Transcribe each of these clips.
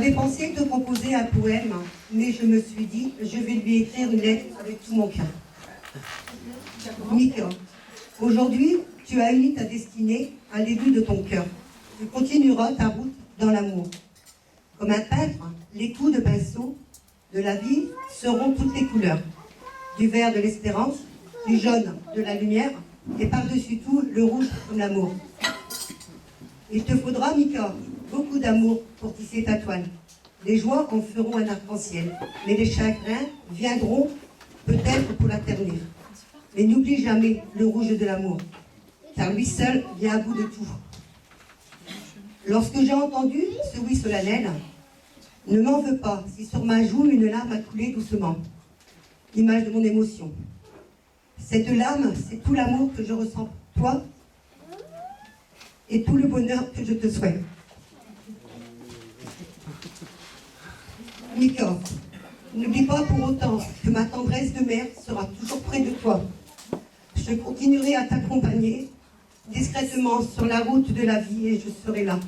J'avais pensé te composer un poème, mais je me suis dit, je vais lui écrire une lettre avec tout mon cœur. Mika, aujourd'hui, tu as uni ta destinée à début de ton cœur. Tu continueras ta route dans l'amour. Comme un peintre, les coups de pinceau de la vie seront toutes les couleurs. Du vert de l'espérance, du jaune de la lumière, et par-dessus tout, le rouge comme l'amour. Il te faudra, Mika, beaucoup d'amour pour tisser ta toile. Les joies en feront un arc-en-ciel, mais les chagrins viendront peut-être pour la ternir. Mais n'oublie jamais le rouge de l'amour, car lui seul vient à bout de tout. Lorsque j'ai entendu ce oui solennel, ne m'en veux pas si sur ma joue une larme a coulé doucement, l'image de mon émotion. Cette larme, c'est tout l'amour que je ressens pour toi et tout le bonheur que je te souhaite. Mika, n'oublie pas pour autant que ma tendresse de mère sera toujours près de toi. Je continuerai à t'accompagner discrètement sur la route de la vie et je serai là.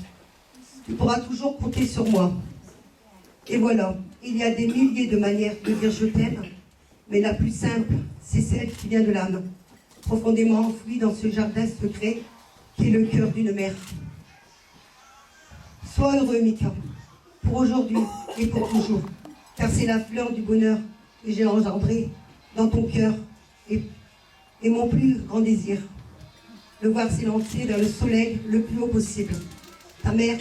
Tu pourras toujours compter sur moi. Et voilà, il y a des milliers de manières de dire je t'aime, mais la plus simple, c'est celle qui vient de l'âme, profondément enfouie dans ce jardin secret qui est le cœur d'une mère. Sois heureux, Mika, pour aujourd'hui et pour toujours, car c'est la fleur du bonheur que j'ai engendrée dans ton cœur et mon plus grand désir, le voir s'élancer vers le soleil le plus haut possible. Ta mère,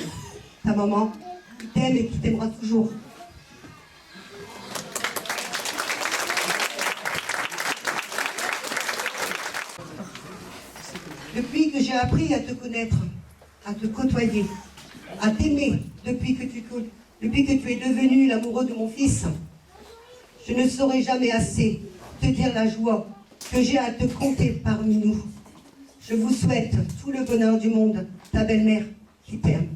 ta maman, qui t'aime et qui t'aimera toujours. Depuis que j'ai appris à te connaître, à te côtoyer, à t'aimer, depuis que tu es devenu l'amoureux de mon fils, je ne saurais jamais assez te dire la joie que j'ai à te compter parmi nous. Je vous souhaite tout le bonheur du monde, ta belle-mère qui t'aime.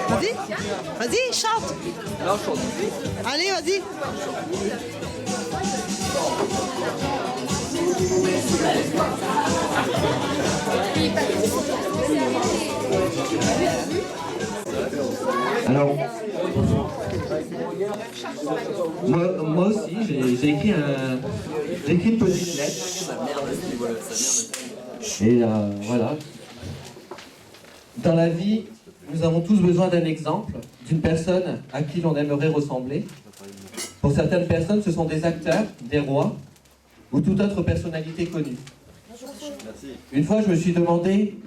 Vas-y, vas-y, chante. Alors, chante. Allez, vas-y. Alors, moi aussi, j'ai écrit une petite lettre. Et voilà. Dans la vie, nous avons tous besoin d'un exemple, d'une personne à qui l'on aimerait ressembler. Pour certaines personnes, ce sont des acteurs, des rois ou toute autre personnalité connue. Une fois, je me suis demandé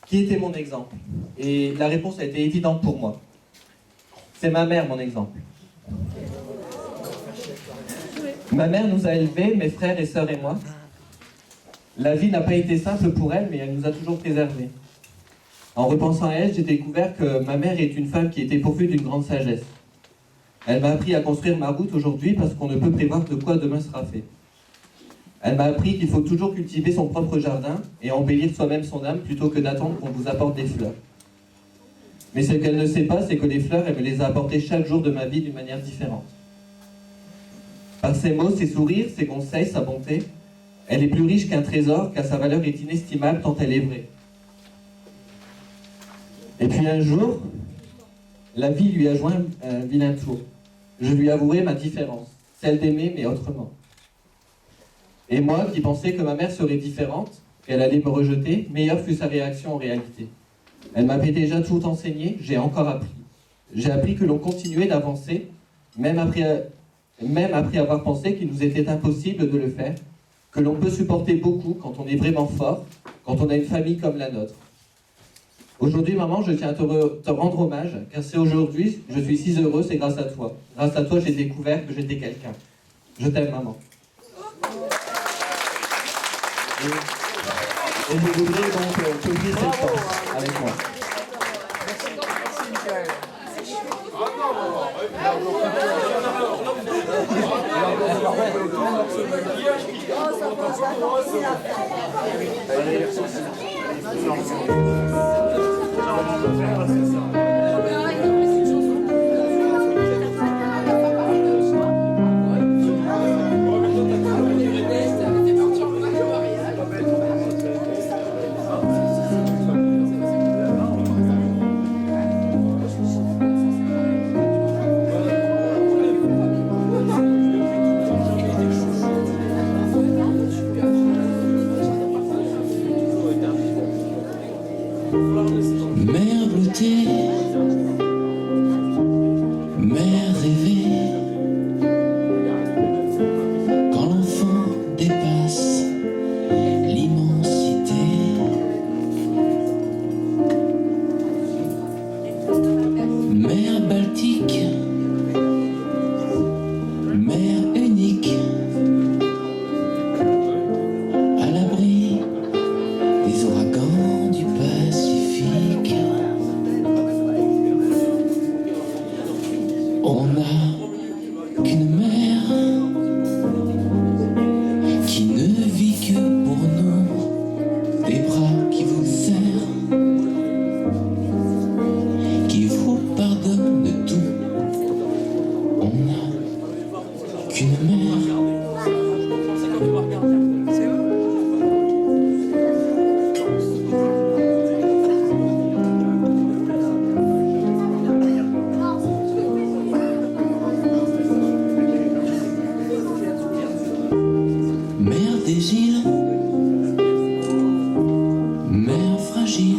qui était mon exemple. Et la réponse a été évidente pour moi. C'est ma mère, mon exemple. Ma mère nous a élevés, mes frères et sœurs et moi. La vie n'a pas été simple pour elle, mais elle nous a toujours préservés. En repensant à elle, j'ai découvert que ma mère est une femme qui était pourvue d'une grande sagesse. Elle m'a appris à construire ma route aujourd'hui parce qu'on ne peut prévoir de quoi demain sera fait. Elle m'a appris qu'il faut toujours cultiver son propre jardin et embellir soi-même son âme plutôt que d'attendre qu'on vous apporte des fleurs. Mais ce qu'elle ne sait pas, c'est que les fleurs, elle me les a apportées chaque jour de ma vie d'une manière différente. Par ses mots, ses sourires, ses conseils, sa bonté, elle est plus riche qu'un trésor, car sa valeur est inestimable tant elle est vraie. Et puis un jour, la vie lui a joint un vilain tour. Je lui avouerai ma différence, celle d'aimer mais autrement. Et moi, qui pensais que ma mère serait différente, qu'elle allait me rejeter, meilleure fut sa réaction en réalité. Elle m'avait déjà tout enseigné, j'ai encore appris. j'ai appris que l'on continuait d'avancer, même après avoir pensé qu'il nous était impossible de le faire, que l'on peut supporter beaucoup quand on est vraiment fort, quand on a une famille comme la nôtre. Aujourd'hui, maman, je tiens à te rendre hommage, car c'est aujourd'hui, je suis si heureux, c'est grâce à toi. Grâce à toi, j'ai découvert que j'étais quelqu'un. Je t'aime, maman. Et je voudrais donc t'offrir cette chance avec moi. Mère bleutée, mère rêvée, quand l'enfant dépasse l'immensité. Mère baltique, mère unique, à l'abri des ouragans du Pacifique. On n'a qu'une mère qui ne vit que pour nous, des bras qui vous serrent, qui vous pardonne tout. On n'a qu'une mère. Mère des îles, mère fragile,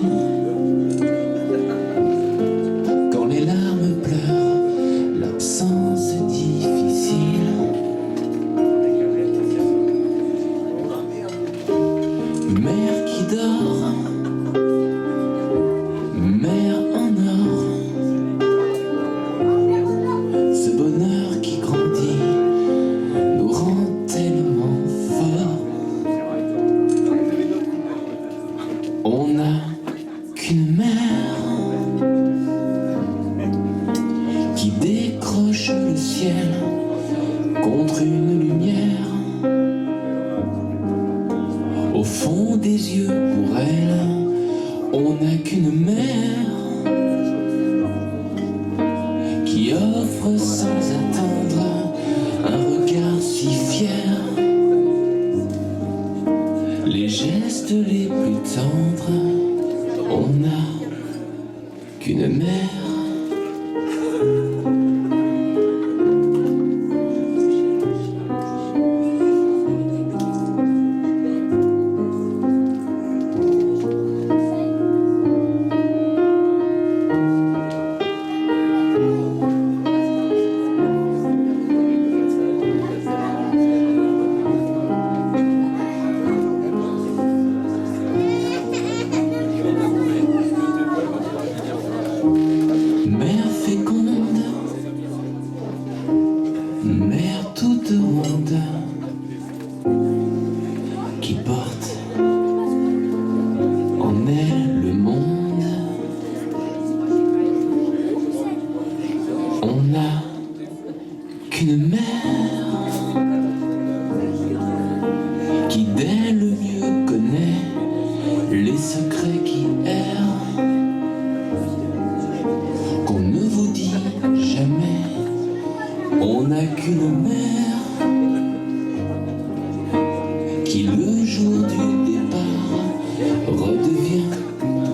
quand les larmes pleurent l'absence difficile. Mère qui dort, mère en or, ce bonheur qui grandit nous rend tellement forts. On n'a qu'une mère qui décroche le ciel contre une lumière. Au fond des yeux pour elle, on n'a qu'une mère qui offre sans attendre un regard si fier, les gestes les plus tendres. On n'a qu'une mère. Mère féconde, mère toute ronde, qui porte en elle le monde. On n'a qu'une mère qui dès le mieux connaît les secrets qui errent, qu'on ne vous dit jamais. On n'a qu'une mère qui le jour du départ redevient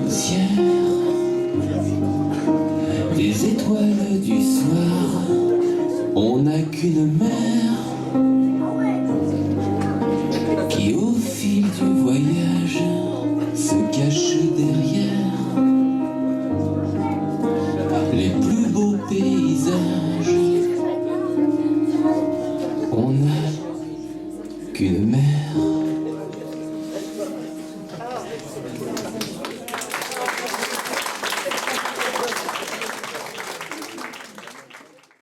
poussière. Des étoiles du soir, on n'a qu'une mère qui au fil du voyage se cache derrière les plus beaux qu'une mère.